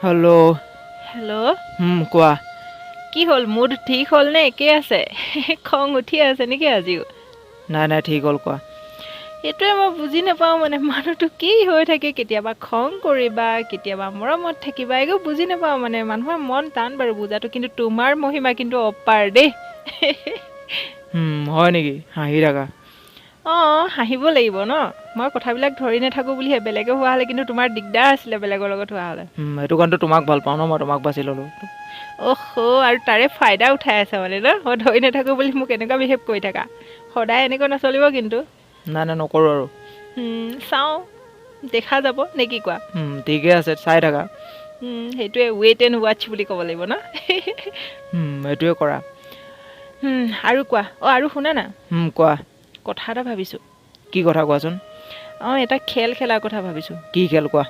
Hello'. Hello'. কোৱা। কি হ'ল মুড ঠিক হ'ল নে একেই আছে খং উঠি আছে নেকি আজিও? নাই নাই ঠিক হ'ল কোৱা। এইটোৱে মই বুজি নাপাওঁ মানে মানুহটো কি হৈ থাকে কেতিয়াবা খং কৰিবা কেতিয়াবা মৰমত থাকিবা একো বুজি নাপাওঁ মানে মানুহৰ মন টান বাৰু বুজাটো কিন্তু তোমাৰ মহিমা কিন্তু অপাৰ দেই। হয় নেকি হাঁহি থাকা। অঁ হাঁহিব লাগিব ন মই কথাবিলাক ধৰি নাথাকোঁ বুলিহে বেলেগে হোৱা হ'লে কিন্তু তোমাৰ দিগদাৰ আছিলে বেলেগৰ লগত হোৱা হ'লে। সেইটো কাৰণটো তোমাক ভাল পাওঁ ন মই তোমাক বাছি ল'লোঁ। আৰু তাৰে ফাইদা উঠাই আছে মানে ন মই ধৰি নাথাকোঁ বুলি মোক এনেকুৱা বিহেভ কৰি থাকা সদায় এনেকুৱা নচলিব কিন্তু। নাই নাই নকৰোঁ আৰু। চাওঁ দেখা যাব নে কি কোৱা? ঠিকে আছে চাই থাকা। সেইটোৱে ৱেইট এণ্ড ৱাটচ বুলি ক'ব লাগিব ন। এইটোৱে কৰা। আৰু কোৱা আৰু শুনা না। কোৱা। কথা এটা ভাবিছোঁ। কি কথা কোৱাচোন? এটা খেল খেলাৰ কথা ভাবিছোঁ। কি খেল কোৱা?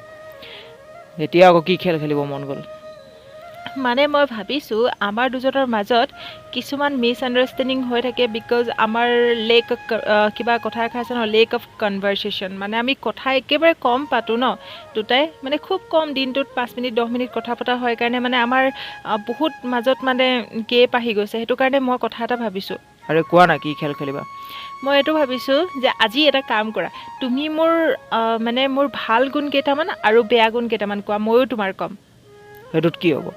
এতিয়া আকৌ কি খেল খেলিব মন গ'ল? মানে মই ভাবিছোঁ আমাৰ দুজনৰ মাজত কিছুমান মিছ আণ্ডাৰষ্টেণ্ডিং হৈ থাকে বিকজ আমাৰ কিবা কথা এষাৰ আছে ন লেক অফ কনভাৰ্চেশ্যন মানে আমি কথা একেবাৰে কম পাতোঁ ন দুটাই মানে খুব কম দিনটোত 5 মিনিট 10 মিনিট কথা পতা হয় কাৰণে মানে আমাৰ বহুত মাজত মানে গেপ আহি গৈছে সেইটো কাৰণে মই কথা এটা ভাবিছোঁ। আৰে কোৱা না কি খেল খেলিবা? মই এইটো ভাবিছোঁ যে আজি এটা কাম কৰা তুমি মোৰ ভাল গুণ কেইটামান আৰু বেয়া গুণ কেইটামান কোৱা ময়ো তোমাৰ ক'ম। সেইটোত কি হ'ব?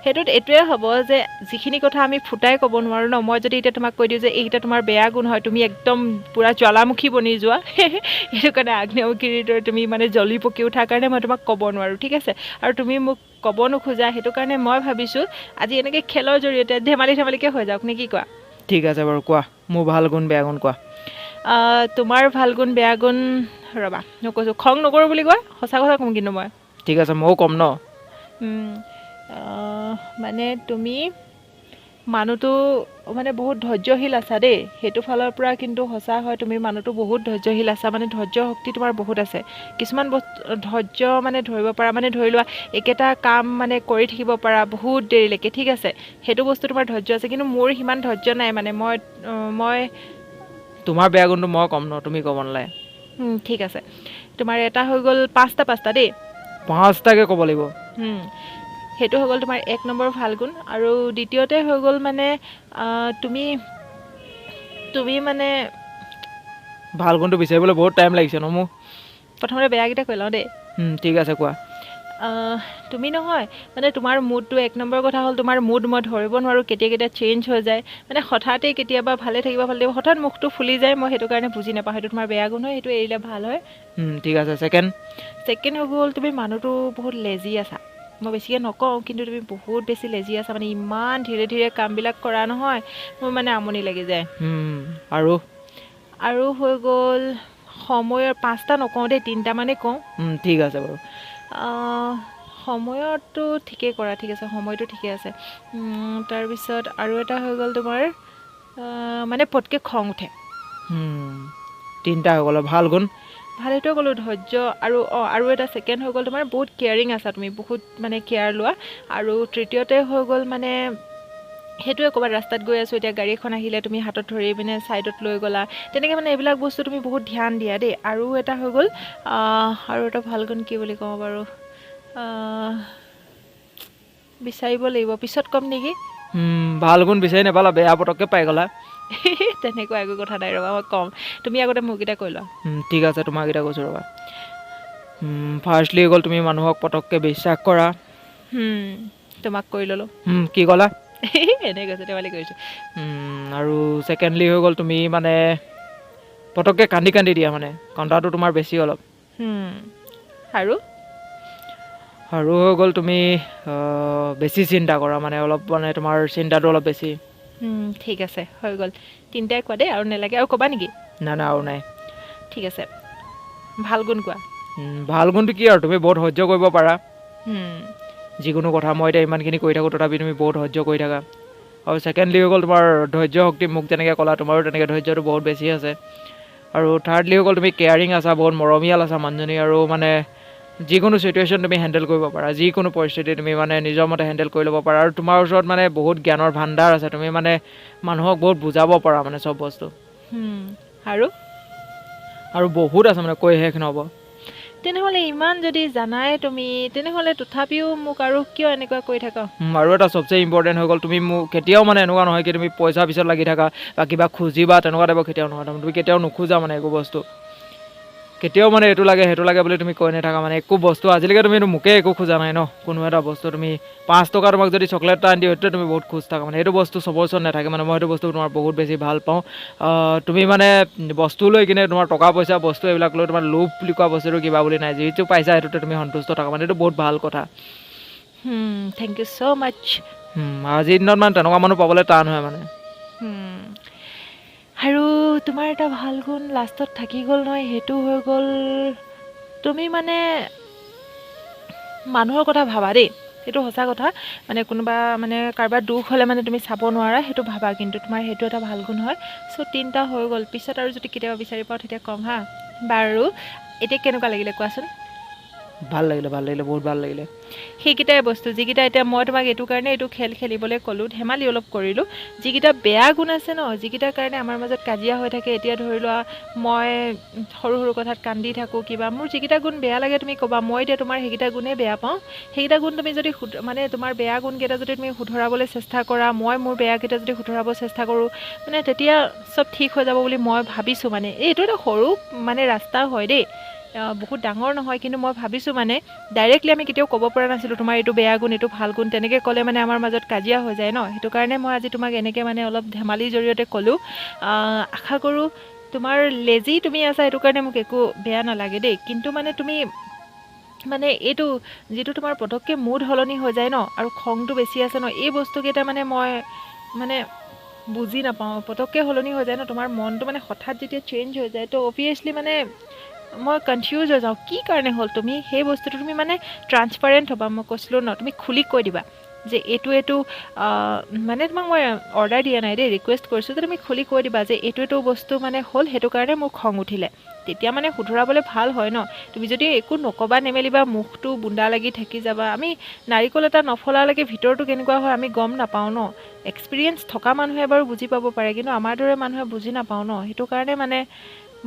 সেইটোত এইটোৱে হ'ব যে যিখিনি কথা আমি ফুটাই ক'ব নোৱাৰোঁ ন মই যদি এতিয়া তোমাক কৈ দিওঁ যে এইকেইটা তোমাৰ বেয়া গুণ হয় তুমি একদম পূৰা জ্বালামুখী বনি যোৱা সেইটো কাৰণে আগ্নেয়গিৰিৰ দৰে তুমি মানে জ্বলি পকি উঠাৰ কাৰণে মই তোমাক ক'ব নোৱাৰোঁ ঠিক আছে আৰু তুমি মোক ক'ব নোখোজা সেইটো কাৰণে মই ভাবিছোঁ আজি এনেকৈ খেলৰ জৰিয়তে ধেমালিকৈ হৈ যাওক নে কি কোৱা? ঠিক আছে বাৰু কোৱা মোৰ ভাল গুণ বেয়া গুণ কোৱা। তোমাৰ ভাল গুণ বেয়া গুণ ৰ'বা মই কৈছোঁ খং নকৰোঁ বুলি কোৱা সঁচা কথা ক'ম কিন্তু মই। ঠিক আছে ময়ো ক'ম ন। মানে তুমি মানুহটো মানে বহুত ধৈৰ্যশীল আছা দেই সেইটো ফালৰ পৰা কিন্তু সঁচা হয় তুমি মানুহটো বহুত ধৈৰ্যশীল আছা মানে ধৈৰ্য শক্তি তোমাৰ বহুত আছে কিছুমান বস্তু ধৈৰ্য মানে ধৰিব পাৰা মানে ধৰি লোৱা একেটা কাম মানে কৰি থাকিব পাৰা বহুত দেৰিলৈকে ঠিক আছে সেইটো বস্তু তোমাৰ ধৈৰ্য আছে কিন্তু মোৰ সিমান ধৈৰ্য নাই মানে মই তোমাৰ বেয়া গুণটো মই ক'ম ন তুমি ক'ব নালাগে। ঠিক আছে তোমাৰ এটা হৈ গ'ল পাঁচটা দেই। 5টাকে ক'ব লাগিব। সেইটো হৈ গ'ল তোমাৰ 1 নম্বৰ ভাল গুণ আৰু দ্বিতীয়তে হৈ গ'ল মানে তুমি মানে ভাল গুণটো বিচাৰিবলৈ বহুত টাইম লাগিছে ন মোৰ। প্ৰথমতে বেয়াকেইটা কৈ লওঁ দেই। ঠিক আছে কোৱা। তুমি নহয় মানে তোমাৰ মুডটো 1 নম্বৰ কথা হ'ল তোমাৰ মুড মই ধৰিব নোৱাৰোঁ কেতিয়া চেঞ্জ হৈ যায় মানে হঠাতেই কেতিয়াবা ভালে থাকিব হঠাৎ মুখটো ফুলি যায় মই সেইটো কাৰণে বুজি নাপাওঁ সেইটো তোমাৰ বেয়া গুণ হয় সেইটো এৰিলে ভাল হয়। ঠিক আছে ছেকেণ্ড হৈ গ'ল তুমি মানুহটো বহুত লেজি আছা মই বেছিকৈ নকওঁ কিন্তু তুমি বহুত বেছি লেজি আছা মানে ইমান ধীৰে ধীৰে কামবিলাক কৰা নহয় মোৰ মানে আমনি লাগি যায়। আৰু হৈ গ'ল সময়ৰ 5টা নকওঁ দেই 3টামানেই কওঁ। ঠিক আছে বাৰু। সময়তো ঠিকেই কৰা ঠিক আছে সময়টো ঠিকে আছে তাৰপিছত আৰু এটা হৈ গ'ল তোমাৰ মানে পটকৈ খং উঠে। 3টা হৈ গ'ল ভাল গুণ। ভালেইটো ক'লোঁ ধৈৰ্য আৰু এটা ছেকেণ্ড হৈ গ'ল তোমাৰ বহুত কেয়াৰিং আছা তুমি বহুত মানে কেয়াৰ লোৱা আৰু তৃতীয়তে হৈ গ'ল মানে সেইটোৱে ক'ৰবাত ৰাস্তাত গৈ আছোঁ এতিয়া গাড়ী এখন আহিলে তুমি হাতত ধৰি পিনে ছাইডত লৈ গ'লা তেনেকৈ মানে এইবিলাক বস্তু তুমি বহুত ধ্যান দিয়া দেই আৰু এটা হৈ গ'ল আৰু এটা ভাল গুণ কি বুলি কওঁ বাৰু বিচাৰিব লাগিব পিছত ক'ম নেকি। ভাল গুণ বিচাৰি নাপালা বেয়া পটককৈ পাই গ'লা। তেনেকুৱা একো কথা নাই ৰ'বা মই ক'ম তুমি আগতে মোৰকেইটা কৈ লোৱা। ঠিক আছে তোমাৰকেইটা কৈছোঁ ৰ'বা। ফাৰ্ষ্টলি হৈ গ'ল তুমি মানুহক পটককৈ বিশ্বাস কৰা। তোমাক কৰি ল'লোঁ। কি ক'লা? এনেই কৈছোঁ ধেমালি কৰিছোঁ। আৰু ছেকেণ্ডলি হৈ গ'ল তুমি মানে পটককৈ কান্দি দিয়া মানে কন্দাটো তোমাৰ বেছি অলপ। আৰু হৈ গ'ল তুমি বেছি চিন্তা কৰা মানে অলপ মানে তোমাৰ চিন্তাটো অলপ বেছি। ঠিক আছে হৈ গ'ল 3টাই কোৱা দেই আৰু নেলাগে আৰু ক'বা নেকি? নাই আৰু নাই। ঠিক আছে ভাল গুণ কোৱা। ভাল গুণটো কি আৰু তুমি বহুত সহ্য কৰিব পাৰা। যিকোনো কথা মই এতিয়া ইমানখিনি কৰি থাকোঁ তথাপি তুমি বহুত সহ্য কৰি থাকা আৰু ছেকেণ্ডলি হৈ গ'ল তোমাৰ ধৈৰ্য শক্তি মোক যেনেকৈ ক'লা তোমাৰো তেনেকৈ ধৈৰ্যটো বহুত বেছি আছে আৰু থাৰ্ডলি হৈ গ'ল তুমি কেয়াৰিং আছা বহুত মৰমীয়াল আছা মানুহজনী আৰু মানে যিকোনো চিটুৱেশ্যন তুমি হেণ্ডেল কৰিব পাৰা যিকোনো পৰিস্থিতি তুমি মানে নিজৰ মতে হেণ্ডেল কৰি ল'ব পাৰা আৰু তোমাৰ ওচৰত মানে বহুত জ্ঞানৰ ভাণ্ডাৰ আছে তুমি মানে মানুহক বহুত বুজাব পাৰা মানে চব বস্তু আৰু বহুত আছে মানে কৈ শেষ নহ'ব। তেনেহ'লে ইমান যদি জানাই তুমি তেনেহ'লে তথাপিও মোক আৰু কিয় এনেকুৱা কৰি থাকা আৰু এটা চবচে ইম্পৰ্টেণ্ট হৈ গ'ল তুমি মোক কেতিয়াও মানে এনেকুৱা নহয় কি তুমি পইচা পিছত লাগি থাকা বা কিবা খুজিবা তেনেকুৱা টাইপৰ কেতিয়াও নহয় তুমি কেতিয়াও নোখোজা মানে একো বস্তু কেতিয়াও মানে এইটো লাগে সেইটো লাগে বুলি তুমি কৈ নাথাকা মানে একো বস্তু আজিলৈকে তুমি মোকে একো খোজা নাই ন কোনো এটা বস্তু তুমি 5 টকা তোমাক যদি চকলেট এটা আনি দিওঁ সেইটোৱে তুমি বহুত খুজ থাকা মানে সেইটো বস্তু চবৰ ওচৰত নাথাকে মানে মই সেইটো বস্তু তোমাৰ বহুত বেছি ভাল পাওঁ তুমি মানে বস্তু লৈ কিনে তোমাৰ টকা পইচা বস্তু এইবিলাক লৈ তোমাৰ লোভ বুলি কোৱা বস্তুটো কিবা বুলি নাই যিটো পাইছা সেইটোতে তুমি সন্তুষ্ট থাকা মানে এইটো বহুত ভাল কথা থেংক ইউ ছ' মাছ আজিৰ দিনত মানে তেনেকুৱা মানুহ পাবলৈ টান হয় মানে আৰু তোমাৰ এটা ভাল গুণ লাষ্টত থাকি গ'ল নহয় সেইটো হৈ গ'ল তুমি মানে মানুহৰ কথা ভাবা দেই সেইটো সঁচা কথা মানে কোনোবা মানে কাৰোবাৰ দুখ হ'লে মানে তুমি চাব নোৱাৰা সেইটো ভাবা কিন্তু তোমাৰ সেইটো এটা ভাল গুণ হয় চ' 3টা হৈ গ'ল পিছত আৰু যদি কেতিয়াবা বিচাৰি পাওঁ তেতিয়া ক'ম হা বাৰু এতিয়া কেনেকুৱা লাগিলে কোৱাচোন ভাল লাগিলে বহুত ভাল লাগিলে সেইকেইটাই বস্তু যিকেইটা এতিয়া মই তোমাক এইটো কাৰণে এইটো খেল খেলিবলৈ ক'লোঁ ধেমালি অলপ কৰিলোঁ যিকেইটা বেয়া গুণ আছে ন যিকেইটাৰ কাৰণে আমাৰ মাজত কাজিয়া হৈ থাকে এতিয়া ধৰি লোৱা মই সৰু সৰু কথাত কান্দি থাকোঁ কিবা মোৰ যিকেইটা গুণ বেয়া লাগে তুমি ক'বা মই এতিয়া তোমাৰ সেইকেইটা গুণেই বেয়া পাওঁ সেইকেইটা গুণ তুমি যদি মানে তোমাৰ বেয়া গুণকেইটা যদি তুমি শুধৰাবলৈ চেষ্টা কৰা মই মোৰ বেয়াকেইটা যদি শুধৰাব চেষ্টা কৰোঁ মানে তেতিয়া চব ঠিক হৈ যাব বুলি মই ভাবিছোঁ মানে এইটো এটা সৰু মানে ৰাস্তা হয় দেই বহুত ডাঙৰ নহয় কিন্তু মই ভাবিছোঁ মানে ডাইৰেক্টলি আমি কেতিয়াও ক'ব পৰা নাছিলোঁ তোমাৰ এইটো বেয়া গুণ এইটো ভাল গুণ তেনেকৈ ক'লে মানে আমাৰ মাজত কাজিয়া হৈ যায় ন সেইটো কাৰণে মই আজি তোমাক এনেকৈ মানে অলপ ধেমালিৰ জৰিয়তে ক'লোঁ আশা কৰোঁ তোমাৰ লেজি তুমি আছা সেইটো কাৰণে মোক একো বেয়া নালাগে দেই কিন্তু মানে তুমি মানে এইটো যিটো তোমাৰ পটককৈ মুড সলনি হৈ যায় ন আৰু খংটো বেছি আছে ন এই বস্তুকেইটা মানে মই মানে বুজি নাপাওঁ পটককৈ সলনি হৈ যায় ন তোমাৰ মনটো মানে হঠাৎ যেতিয়া চেঞ্জ হৈ যায় তো অভিয়াছলি মানে মই কনফিউজ হৈ যাওঁ কি কাৰণে হ'ল তুমি সেই বস্তুটো তুমি মানে ট্ৰান্সপাৰেণ্ট হ'বা মই কৈছিলোঁ ন তুমি খুলি কৈ দিবা যে এইটো মানে তোমাক মই অৰ্ডাৰ দিয়া নাই দেই ৰিকুৱেষ্ট কৰিছোঁ যে তুমি খুলি কৈ দিবা যে এইটো বস্তু মানে হ'ল সেইটো কাৰণে মোৰ খং উঠিলে তেতিয়া মানে শুধৰাবলৈ ভাল হয় ন তুমি যদি একো নকবা নেমেলিবা মুখটো বুন্দা লাগি থাকি যাবা আমি নাৰিকল এটা নফলালৈকে ভিতৰটো কেনেকুৱা হয় আমি গম নাপাওঁ ন এক্সপিৰিয়েঞ্চ থকা মানুহে বাৰু বুজি পাব পাৰে কিন্তু আমাৰ দৰে মানুহে বুজি নাপাওঁ ন সেইটো কাৰণে মানে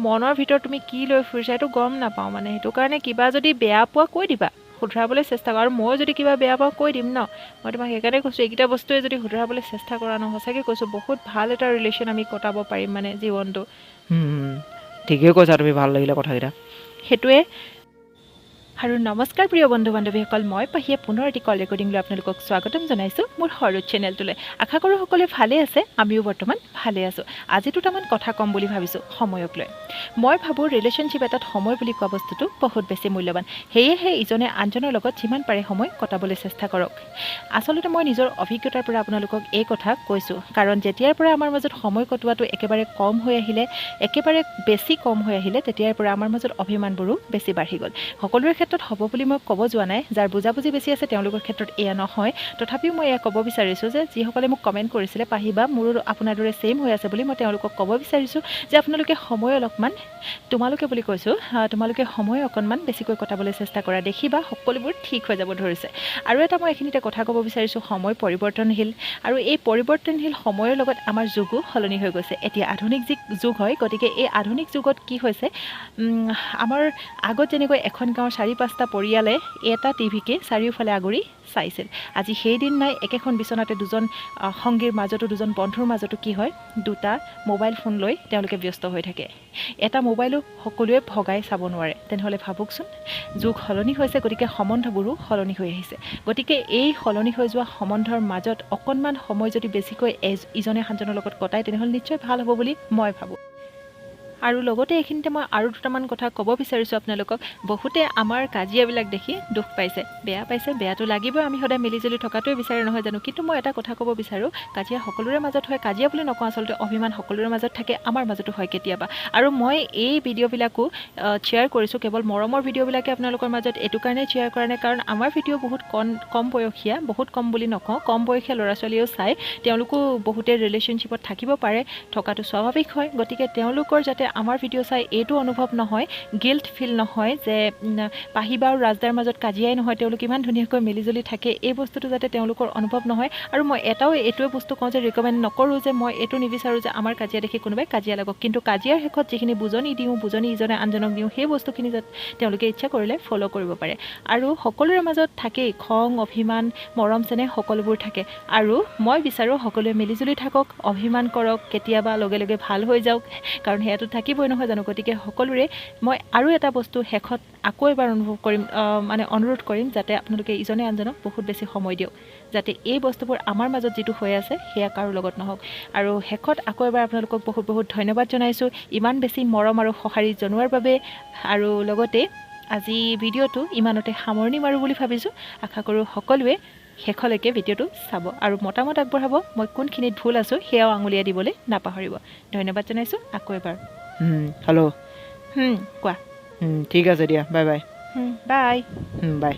মনৰ ভিতৰত তুমি কি লৈ ফুৰিছা এইটো গম নাপাওঁ মানে সেইটো কাৰণে কিবা যদি বেয়া পোৱা কৈ দিবা শুধৰাবলৈ চেষ্টা কৰা আৰু মই যদি কিবা বেয়া পাওঁ কৈ দিম ন মই তোমাক সেইকাৰণে কৈছোঁ এইকেইটা বস্তুৱে যদি শুধৰাবলৈ চেষ্টা কৰা ন সঁচাকৈ কৈছোঁ বহুত ভাল এটা ৰিলেশ্যন আমি কটাব পাৰিম মানে জীৱনটো ঠিকেই কৈছা তুমি ভাল লাগিলে কথাকেইটা সেইটোৱে আৰু নমস্কাৰ প্ৰিয় বন্ধু বান্ধৱীসকল মই পাহিয়ে পুনৰ এটি কল ৰেকৰ্ডিং লৈ আপোনালোকক স্বাগতম জনাইছোঁ মোৰ সৰু চেনেলটোলৈ আশা কৰোঁ সকলোৱে ভালে আছে আমিও বৰ্তমান ভালে আছোঁ আজি দুটামান কথা ক'ম বুলি ভাবিছোঁ সময়ক লৈ মই ভাবোঁ ৰিলেশ্যনশ্বিপ এটাত সময় বুলি কোৱা বস্তুটো বহুত বেছি মূল্যৱান সেয়েহে ইজনে আনজনৰ লগত যিমান পাৰে সময় কটাবলৈ চেষ্টা কৰক আচলতে মই নিজৰ অভিজ্ঞতাৰ পৰা আপোনালোকক এই কথা কৈছোঁ কাৰণ যেতিয়াৰ পৰা আমাৰ মাজত সময় কটোৱাটো একেবাৰে কম হৈ আহিলে একেবাৰে বেছি কম হৈ আহিলে তেতিয়াৰ পৰা আমাৰ মাজত অভিমানবোৰো বেছি বাঢ়ি গ'ল সকলোৰে ক্ষেত্ৰত হ'ব বুলি মই ক'ব যোৱা নাই যাৰ বুজাবুজি বেছি আছে তেওঁলোকৰ ক্ষেত্ৰত এয়া নহয় তথাপিও মই এয়া ক'ব বিচাৰিছোঁ যে যিসকলে মোক কমেণ্ট কৰিছিলে পাহি বা মোৰো আপোনাৰ দৰে ছেইম হৈ আছে বুলি মই তেওঁলোকক ক'ব বিচাৰিছোঁ যে আপোনালোকে সময় অলপমান তোমালোকে বুলি কৈছোঁ তোমালোকে সময় অকণমান বেছিকৈ কটাবলৈ চেষ্টা কৰা দেখিবা সকলোবোৰ ঠিক হৈ যাব ধৰিছে আৰু এটা মই এইখিনিতে কথা ক'ব বিচাৰিছোঁ সময় পৰিৱৰ্তনশীল আৰু এই পৰিৱৰ্তনশীল সময়ৰ লগত আমাৰ যুগো সলনি হৈ গৈছে এতিয়া আধুনিক যুগ হয় গতিকে এই আধুনিক যুগত কি হৈছে আমাৰ আগত যেনেকৈ এখন গাঁৱৰ 4-5টা পৰিয়ালে এটা টিভিকে চাৰিওফালে আগুৰি চাইছিল আজি সেই দিন নাই একেখন বিচনাতে দুজন সংগীৰ মাজতো দুজন বন্ধুৰ মাজতো কি হয় দুটা মোবাইল ফোন লৈ তেওঁলোকে ব্যস্ত হৈ থাকে এটা মোবাইলো সকলোৱে ভগাই চাব নোৱাৰে তেনেহ'লে ভাবকচোন যুগ সলনি হৈছে গতিকে সম্বন্ধবোৰো সলনি হৈ আহিছে গতিকে এই সলনি হৈ যোৱা সম্বন্ধৰ মাজত অকণমান সময় যদি বেছিকৈ ইজনে আনজনৰ লগত কটায় তেনেহ'লে নিশ্চয় ভাল হ'ব বুলি মই ভাবোঁ আৰু লগতে এইখিনিতে মই আৰু দুটামান কথা ক'ব বিচাৰিছোঁ আপোনালোকক বহুতে আমাৰ কাজিয়াবিলাক দেখি দুখ পাইছে বেয়া পাইছে বেয়াটো লাগিবই আমি সদায় মিলিজুলি থকাটোৱে বিচাৰে নহয় জানো কিন্তু মই এটা কথা ক'ব বিচাৰোঁ কাজিয়া সকলোৰে মাজত হয় কাজিয়া বুলি নকওঁ আচলতে অভিমান সকলোৰে মাজত থাকে আমাৰ মাজতো হয় কেতিয়াবা আৰু মই এই ভিডিঅ'বিলাকো শ্বেয়াৰ কৰিছোঁ কেৱল মৰমৰ ভিডিঅ'বিলাকে আপোনালোকৰ মাজত এইটো কাৰণে শ্বেয়াৰ কৰা নাই কাৰণ আমাৰ ভিডিঅ' বহুত কম বয়সীয়া বহুত কম বুলি নকওঁ কম বয়সীয়া ল'ৰা ছোৱালীয়েও চাই তেওঁলোকো বহুতে ৰিলেশ্যনশ্বিপত থাকিব পাৰে থকাটো স্বাভাৱিক হয় গতিকে তেওঁলোকৰ যাতে আমাৰ ভিডিঅ' চাই এইটো অনুভৱ নহয়, গিল্ট ফিল নহয় যে পাহি বা ৰাজদাৰ মাজত কাজিয়াই নহয়, তেওঁলোক ইমান ধুনীয়াকৈ মিলিজুলি থাকে, এই বস্তুটো যাতে তেওঁলোকৰ অনুভৱ নহয়। আৰু মই এইটোৱে বস্তু কওঁ যে ৰিকমেণ্ড নকৰোঁ যে মই এইটো নিবিচাৰোঁ যে আমাৰ কাজিয়া দেখি কোনোবাই কাজিয়া লাগক, কিন্তু কাজিয়াৰ শেষত যিখিনি বুজনি দিওঁ, বুজনি ইজনে আনজনক দিওঁ, সেই বস্তুখিনি যাতে তেওঁলোকে ইচ্ছা কৰিলে ফ'ল' কৰিব পাৰে। আৰু সকলোৰে মাজত থাকেই খং, অভিমান, মৰম চেনেহ সকলোবোৰ থাকে। আৰু মই বিচাৰোঁ সকলোৱে মিলিজুলি থাকক, অভিমান কৰক, কেতিয়াবা লগে লগে ভাল হৈ যাওক, কাৰণ সেয়াটো থাকিবই নহয় জানো। গতিকে সকলোৰে মই আৰু এটা বস্তু শেষত আকৌ এবাৰ অনুৰোধ কৰিম যাতে আপোনালোকে ইজনে আনজনক বহুত বেছি সময় দিয়ক, যাতে এই বস্তুবোৰ আমাৰ মাজত যিটো হৈ আছে সেয়া কাৰো লগত নহওক। আৰু শেষত আকৌ এবাৰ আপোনালোকক বহুত বহুত ধন্যবাদ জনাইছোঁ ইমান বেছি মৰম আৰু সঁহাৰি জনোৱাৰ বাবে। আৰু লগতে আজি ভিডিঅ'টো ইমানতে সামৰণি মাৰোঁ বুলি ভাবিছোঁ। আশা কৰোঁ সকলোৱে শেষলৈকে ভিডিঅ'টো চাব আৰু মতামত আগবঢ়াব। মই কোনখিনিত ভুল আছোঁ সেয়াও আঙুলিয়াই দিবলৈ নাপাহৰিব। ধন্যবাদ জনাইছোঁ আকৌ এবাৰ। হেল্ল' কোৱা। ঠিক আছে দিয়া, বাই বাই। বাই। বাই।